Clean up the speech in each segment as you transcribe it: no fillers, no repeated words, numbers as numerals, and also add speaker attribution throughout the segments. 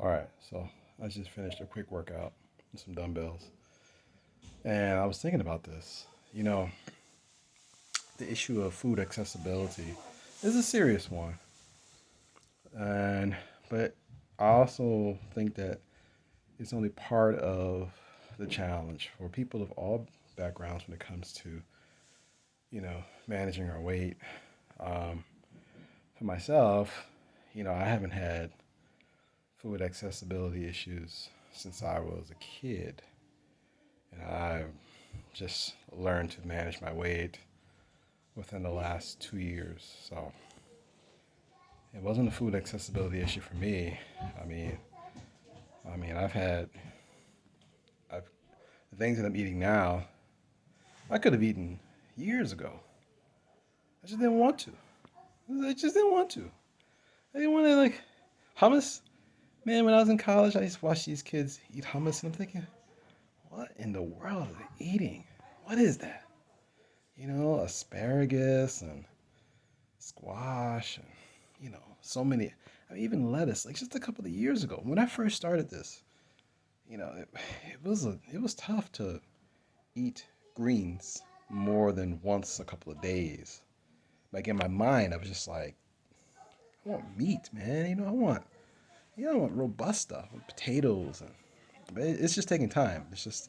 Speaker 1: All right, so I just finished a quick workout with some dumbbells, and I was thinking about this. You know, the issue of food accessibility is a serious one, and but I also think that it's only part of the challenge for people of all backgrounds when it comes to managing our weight. Um, for myself, I haven't had food accessibility issues since I was a kid, and I just learned to manage my weight within the last 2 years. So it wasn't a food accessibility issue for me. I mean, I've had I've, the things that I'm eating now. I could have eaten years ago. I just didn't want to. I just didn't want to. I didn't want to like hummus. Man, when I was in college, I used to watch these kids eat hummus, and I'm thinking, what in the world are they eating? What is that? Asparagus and squash and so many. I mean, even lettuce. Like just a couple of years ago, when I first started this, it was tough to eat greens more than once a couple of days. Like in my mind, I was just like, I want meat, man. I want robust stuff, with potatoes, and but it's just taking time. It's just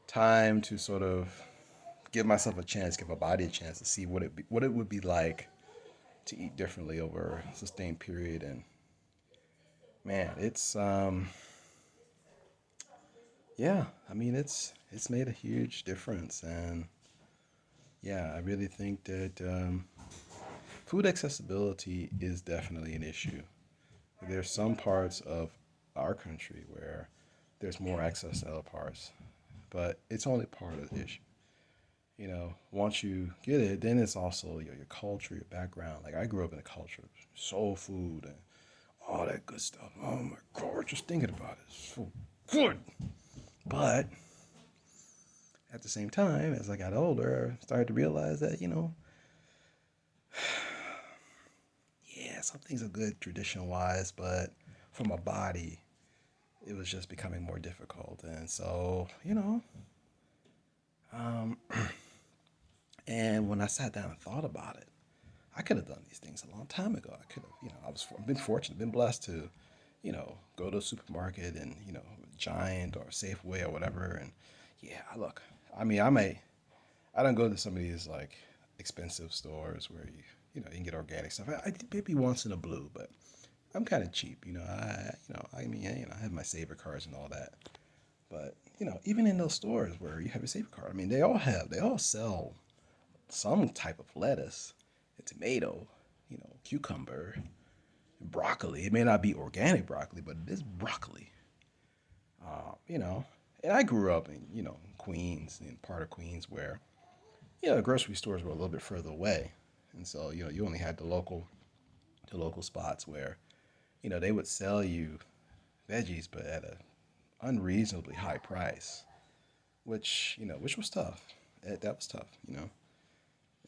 Speaker 1: time to sort of give myself a chance, give my body a chance to see what it would be like to eat differently over a sustained period. And man, it's yeah, I mean it's made a huge difference. And yeah, I really think that food accessibility is definitely an issue. There's some parts of our country where there's more access to other parts, but it's only part of the issue. Once you get it, then it's also your culture, your background. Like I grew up in a culture of soul food and all that good stuff. Oh my God, just thinking about it, it's so good. But at the same time, as I got older, I started to realize that, yeah, some things are good tradition wise, but for my body, it was just becoming more difficult. And so, um, and when I sat down and thought about it, I could have done these things a long time ago. I could have, I've been fortunate, been blessed to, go to a supermarket and, Giant or Safeway or whatever. And yeah, look, I mean, I don't go to some of these like expensive stores where you can get organic stuff. I maybe once in a blue, but I'm kind of cheap. I have my saver cards and all that. But, even in those stores where you have a saver card, I mean, they all sell some type of lettuce, a tomato, cucumber, broccoli. It may not be organic broccoli, but it is broccoli. Uh, you know, and I grew up in, Queens, in part of Queens where, grocery stores were a little bit further away. And so, you only had the local spots where, they would sell you veggies, but at a unreasonably high price, which was tough. That was tough.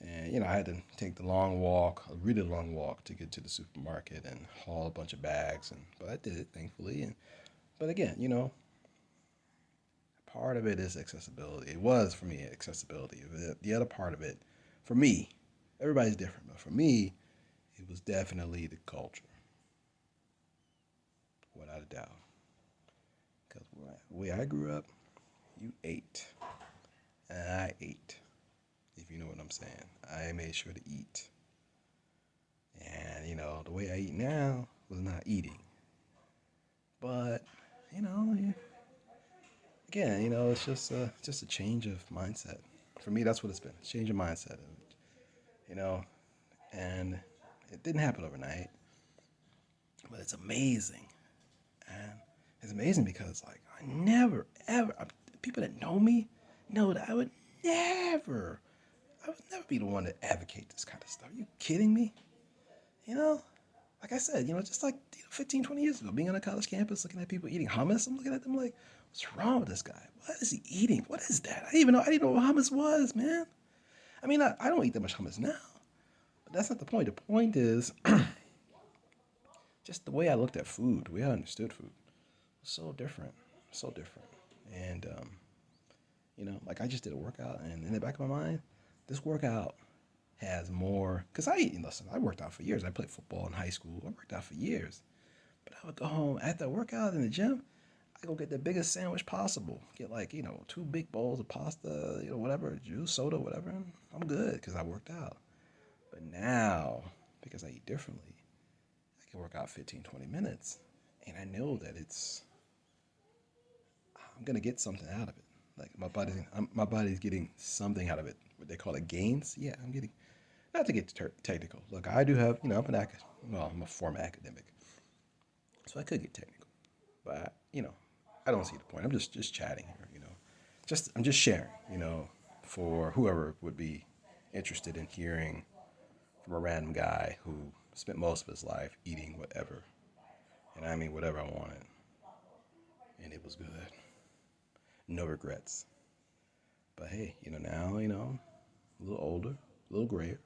Speaker 1: And I had to take the long walk, a really long walk, to get to the supermarket and haul a bunch of bags. And but I did it thankfully. And but again, part of it is accessibility. It was for me accessibility. The other part of it, for me, everybody's different, but for me, it was definitely the culture, without a doubt. Because the way I grew up, you ate, and I ate. If you know what I'm saying, I made sure to eat. And the way I eat now was not eating. But again, it's just a change of mindset. For me, that's what it's been. A change of mindset. You know, and it didn't happen overnight, but it's amazing. And it's amazing because like I never ever people that know me know that never I would never be the one to advocate this kind of stuff. Are you kidding me? You know, like I said, just like 15, 20 years ago, being on a college campus, looking at people eating hummus, I'm looking at them like, what's wrong with this guy? What is he eating? What is that? I didn't know what hummus was, man. I mean, I don't eat that much hummus now, but that's not the point. The point is just the way I looked at food, the way I understood food. So different, so different. And like I just did a workout, and in the back of my mind, this workout has more. Cause listen, I worked out for years. I played football in high school. I worked out for years. But I would go home after a workout in the gym. I go get the biggest sandwich possible. Get like two big bowls of pasta, whatever, juice, soda, whatever. And I'm good because I worked out. But now, because I eat differently, I can work out 15, 20 minutes, and I know that I'm gonna get something out of it. Like my body's getting something out of it. What they call it gains. Yeah, I'm getting. Not to get technical. Look, I do have. I'm a former academic, so I could get technical, but I don't see the point. I'm just chatting here. I'm just sharing. For whoever would be interested in hearing from a random guy who spent most of his life eating whatever, and I mean whatever I wanted, and it was good. No regrets. But hey, now, a little older, a little grayer,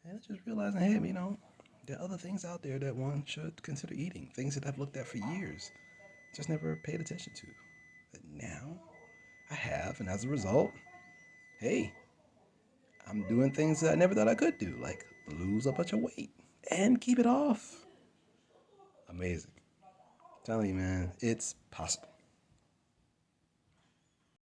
Speaker 1: and just realizing, hey, there are other things out there that one should consider eating. Things that I've looked at for years, just never paid attention to. But now I have, and as a result, hey, I'm doing things that I never thought I could do, like lose a bunch of weight and keep it off. Amazing. I'm telling you, man, it's possible.